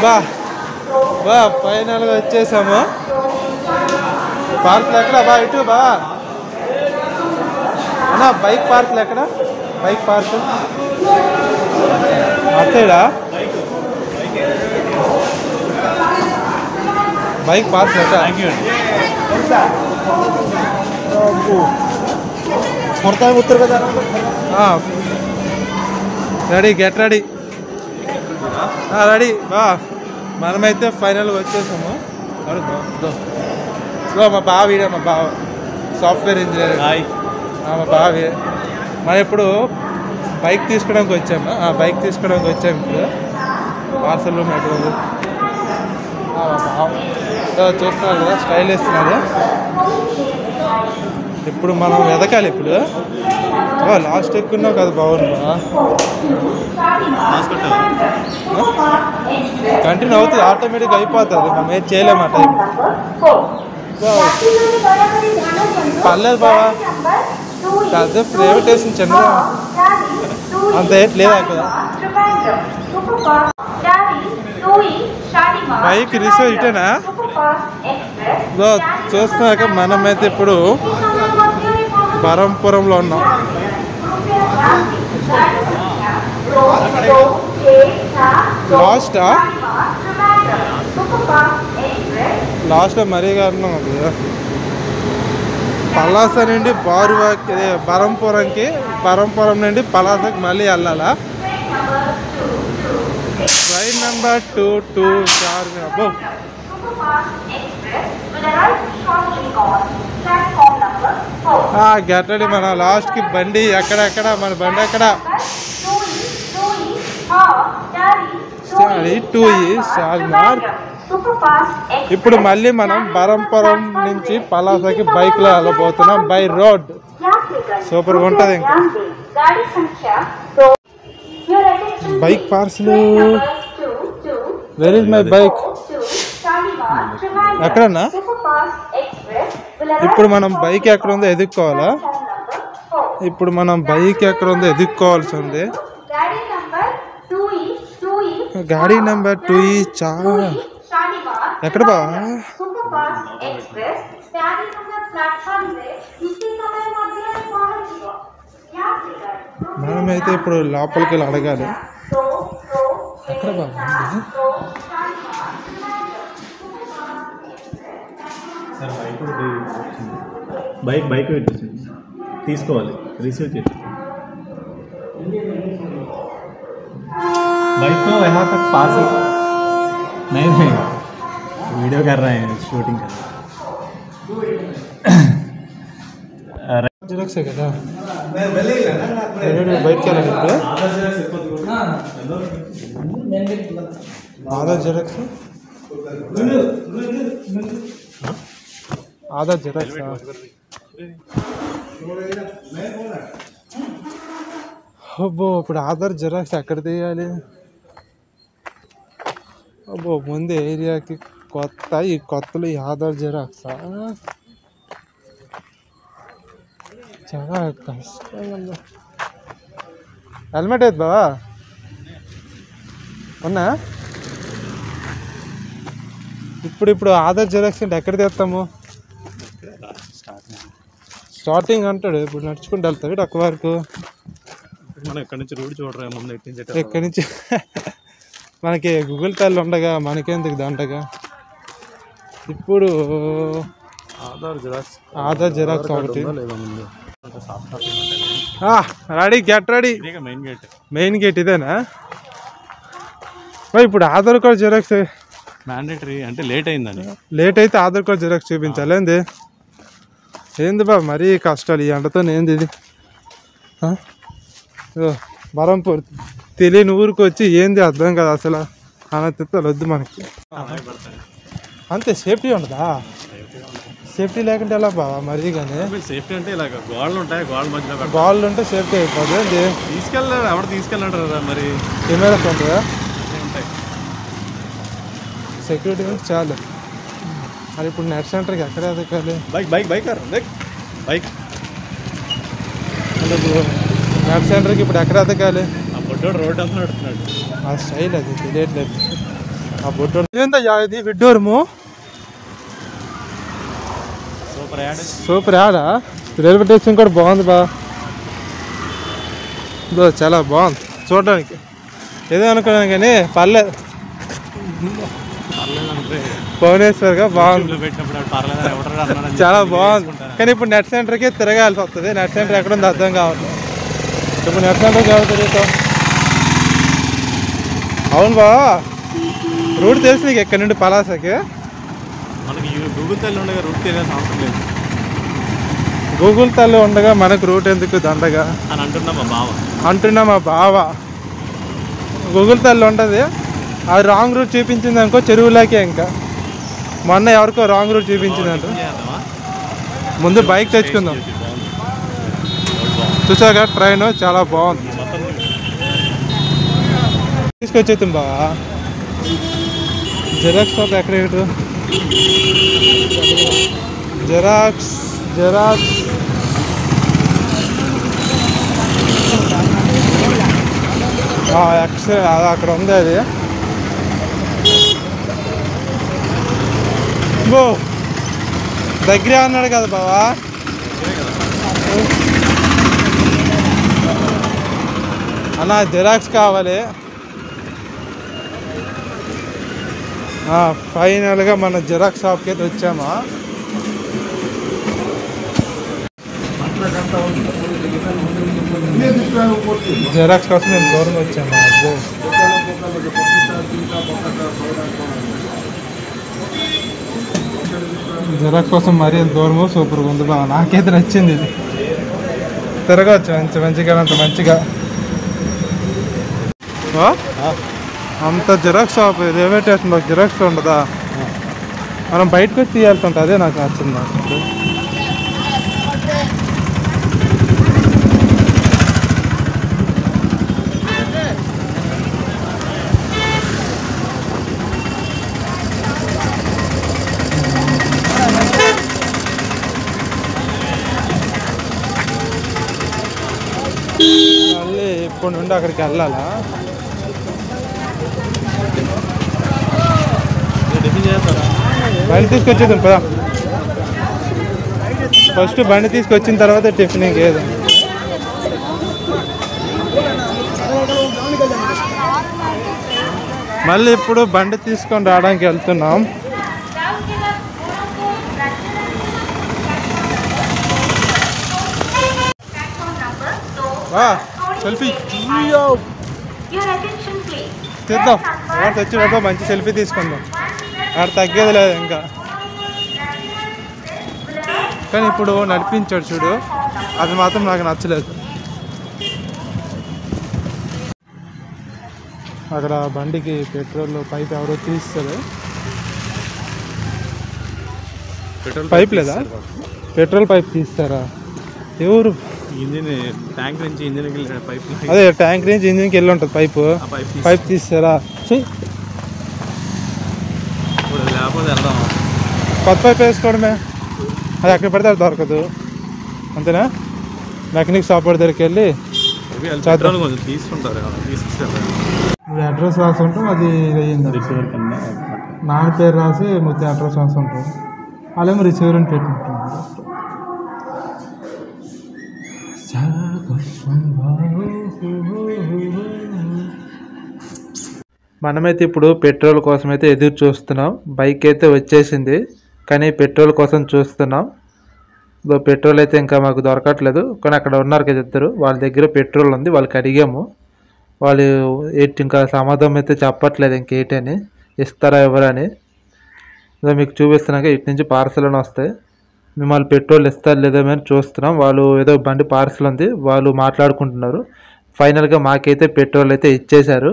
బా బా ఫైనల్గా వచ్చేసాము. పార్కులు ఎక్కడ బా ఇటు బా అన్నా బైక్ పార్కులు ఎక్కడ? బైక్ పార్కు అట్టేడా బైక్ పార్క్ ఎక్కడ? మొత్తం ఉత్తర కదా. రెడీ గెట్ రెడీ రెడీ బా. మనమైతే ఫైనల్గా వచ్చేసాము. మా బావ వీడే, మా బావ సాఫ్ట్వేర్ ఇంజనీర్. మా బావి మనం ఇప్పుడు బైక్ తీసుకోవడానికి వచ్చాము. బైక్ తీసుకోవడానికి వచ్చాము. ఇప్పుడు పార్సల్ మెట్రోలు చూస్తున్నారు కదా, స్టైల్ ఇస్తున్నారు. ఇప్పుడు మనం వెతకాలి. ఇప్పుడు లాస్ట్ ఎక్కున్నావు కదా, బాగుందా? కంటిన్యూ అవుతుంది, ఆటోమేటిక్గా అయిపోతుంది. మనం ఏం చేయలేము ఆ టైం. పర్లేదు బావా, అదే ప్రైవేట్ స్టేషన్ చిన్న అంత ఏట్ లేదా అక్కడ. బైక్ రిసీవ్ ఇటేనా చూస్తున్నాక మనమైతే ఇప్పుడు బరంపురంలో ఉన్నాం. లాస్ట్ మరీ కారణం అది పలాస నుండి బరంపురంకి, బరంపురం నుండి పలాసకి మళ్ళీ వెళ్ళాలా. ట్రైన్ నెంబర్ 224 అబ్బో. గట్టడి మన లాస్ట్కి బండి ఎక్కడెక్కడ, మన బండి ఎక్కడ? 2E చార్మినార్. ఇప్పుడు మళ్ళీ మనం బరంపురం నుంచి పలాసకి బైక్లో వెళ్ళబోతున్నాం. బై రోడ్ సూపర్గా ఉంటుంది. ఇంకా bike parcel. Where is my bike? ఎక్కడన్నా? ఇప్పుడు మనం బైక్ ఎక్కడ ఉందో ఎదుక్కోవాలా. ఇప్పుడు మనం బైక్ ఎక్కడ ఉందో ఎదుక్కోవాల్సి ఉంది. గాడి నెంబర్ 2E చా ఎక్కడ బా? మనమైతే ఇప్పుడు లోపలికి వెళ్ళి అడగాలి. ఎక్కడ బా? బైక్ తీసుకోవాలి, రిసీవ్ చేసి बाइक तो यहाँ तक पास है। नहीं वीडियो कर रहे हैं, शूटिंग कर रहे हैं। जेरॉक्स है क्या? बैठ क्या लगे आधा जेरॉक्स, आधा जेरॉक्स. అబ్బో ఇప్పుడు ఆధార్ జిరాక్స్ ఎక్కడ తీయాలి? అబ్బో ముందు ఏరియాకి కొత్త, ఈ కొత్తలో ఈ ఆధార్ జిరాక్సా చాలా కష్టం. హెల్మెట్ అయితే బావా ఉన్నా? ఇప్పుడు ఆధార్ జిరాక్స్ అంటే ఎక్కడ తెస్తాము? స్టార్టింగ్ అంటాడు, ఇప్పుడు నడుచుకుంటూ వెళ్తాడు అక్క వరకు. మనం ఎక్కడి నుంచి రోడ్ చూడరా, ముందు ఎక్కడి నుంచి మనకి గూగుల్ పేలు ఉండగా మనకేందుకు దండగా. ఇప్పుడు ఆధార్ జిరాక్స్ ఒకటి ready. Get ready. Main gate ఇదేనా? ఇప్పుడు ఆధార్ కార్డ్ జిరాక్స్ మ్యాండేటరీ అంటే లేట్ అయిందని. లేట్ అయితే ఆధార్ కార్డ్ జిరాక్స్ చూపించాలి. ఏంది ఏంది బా మరీ కష్టాలు ఈ ఎండతో. ఏంది ఇది? బరంపూర్ తెలియని ఊరికి వచ్చి ఏంది అర్థం కదా అసలు. అనతిత్తాలు వద్దు మనకి. అంతే సేఫ్టీ ఉండదా? సేఫ్టీ లేకుంటే ఎలా బావా మరీ? కానీ సేఫ్టీ అంటే ఇలా గోడలు ఉంటాయి, గోడల మధ్యలో గోడలు ఉంటే సేఫ్టీ అయిపోతుంది. ఏంటి తీసుకెళ్ళారు, ఎవరు తీసుకెళ్ళంటారు కదా మరి. కెమెరాస్ ఉంటాయా? ఉంటాయి, సెక్యూరిటీ నుంచి చాలు. మరి ఇప్పుడు నెట్ సెంటర్కి ఎక్కడ ఎదగాలి? Bike bike bike bike net సెంటర్కి ఇప్పుడు ఎక్కడ ఎదగాలి? ఆ పొట్టోడు రోడ్ అంతా నడుస్తున్నాడు. ఆ స్టైల్ అది తెలియట్లేదు. ఆ బొట్టు ఏందయ్యా ఇది విడ్డూరము సూపర్ యాడా. రైల్వే స్టేషన్ కూడా బాగుంది బా. చాలా బాగుంది చూడడానికి. ఏదో అనుకున్నాను కానీ పర్లేదు, భువనేశ్వర్గా బాగుంది, చాలా బాగుంది. కానీ ఇప్పుడు నెట్ సెంటర్కి తిరగాల్సి వస్తుంది. నెట్ సెంటర్ ఎక్కడ ఉంది అర్థం కావట్లేదు. ఇప్పుడు నెట్ సెంటర్కి ఎవరు తిరుగుతాం? అవును బా, రూట్ తెలుసు నీకు ఎక్కడి నుండి పలాసకి? మనకి గూగుల్ తల్లి ఉండగా రూట్ తెలియాల్సిన అవసరం లేదు. గూగుల్ తల్లి ఉండగా మనకు రూట్ ఎందుకు దండగా అని అంటున్నా మా బావ. గూగుల్ తల్లి ఉంటుంది, అది రాంగ్ రూట్ చూపించింది అనుకో చెరువులాకే. ఇంకా మొన్న ఎవరికో రాంగ్ రూట్ చూపించిందంట. ముందు బైక్ తెచ్చుకుందాం. చూసాక ట్రైన్ చాలా బాగుంది. తీసుకొచ్చేద్దాం బావా. జెరాక్స్ షాప్ ఎక్కడ? జెరాక్స్ ఎక్స్రే అది అక్కడ ఉంది. అది బో దగ్గరే అన్నాడు కదా బావా. అన్న జెరాక్స్ కావాలి. ఫైనల్గా మన జిరాక్స్ షాప్కి అయితే వచ్చామా. జిరాక్స్ కోసం మేము దూరం వచ్చామా. అబ్బో జిరాక్స్ కోసం మరీ దూరము. సూపర్గా ఉంది బా, నాకైతే నచ్చింది. ఇది తిరగవచ్చు మంచిగా అంత మంచిగా. అంత జిరాక్స్ షాప్ రైల్వే స్టేషన్లో జిరాక్స్ ఉండదా? మనం బయటకు వచ్చి తీయాల్సి ఉంటుంది. అదే నాకు నచ్చింది. మళ్ళీ ఇప్పుడు నుండి అక్కడికి వెళ్ళాలా? బండి తీసుకొచ్చేద్దాం పదా. ఫస్ట్ బండి తీసుకొచ్చిన తర్వాత టిఫిన్ ఏదో. మళ్ళీ ఇప్పుడు బండి తీసుకొని రావడానికి వెళ్తున్నాం. సెల్ఫీ తీద్దాం. ఎవరు తెచ్చినప్పుడు మంచి సెల్ఫీ తీసుకుందాం. అక్కడ తగ్గేది లేదు ఇంకా. కానీ ఇప్పుడు నడిపించాడు చూడు, అది మాత్రం నాకు నచ్చలేదు. అక్కడ బండికి పెట్రోల్ పైప్ ఎవరో తీస్తారు. పైప్ లేదా? పెట్రోల్ పైప్ తీస్తారా? ఎవరు? ఇంజిన్ ట్యాంక్ నుంచి ఇంజిన్కి పైప్. అదే ట్యాంక్ నుంచి ఇంజిన్కి వెళ్ళి ఉంటుంది పైపు. పైప్ తీస్తారా? లేకపోతే వెళ్దాం. కొత్త పైప్ వేసుకోవడమే. అది ఎక్కడ పడితే అది దొరకదు అంతేనా? మెకానిక్ షాప్ దగ్గరికి వెళ్ళి తీసుకుంటారు. అడ్రస్ రాసి ఉంటాం. అది అయ్యింది. నాన్న పేరు రాసి మొత్తం అడ్రస్ రాసి ఉంటాం. వాళ్ళేమో రిసీవర్ అని పెట్టుకుంటాం. మనమైతే ఇప్పుడు పెట్రోల్ కోసం అయితే ఎదురు చూస్తున్నాం. బైక్ అయితే వచ్చేసింది, కానీ పెట్రోల్ కోసం చూస్తున్నాం. పెట్రోల్ అయితే ఇంకా మాకు దొరకట్లేదు. కానీ అక్కడ ఉన్నారు కదా ఇద్దరు, వాళ్ళ దగ్గర పెట్రోల్ ఉంది. వాళ్ళకి అడిగాము, వాళ్ళు ఇంకా సమాధానం అయితే చెప్పట్లేదు ఇంకేటని, ఇస్తారా ఎవరని. మీకు చూపిస్తున్నాక ఇటు నుంచి పార్సల్ అని వస్తాయి. మిమ్మల్ని పెట్రోల్ ఇస్తారు లేదో అని చూస్తున్నాం. వాళ్ళు ఏదో బండి పార్సల్ ఉంది, వాళ్ళు మాట్లాడుకుంటున్నారు. ఫైనల్గా మాకైతే పెట్రోల్ అయితే ఇచ్చేశారు.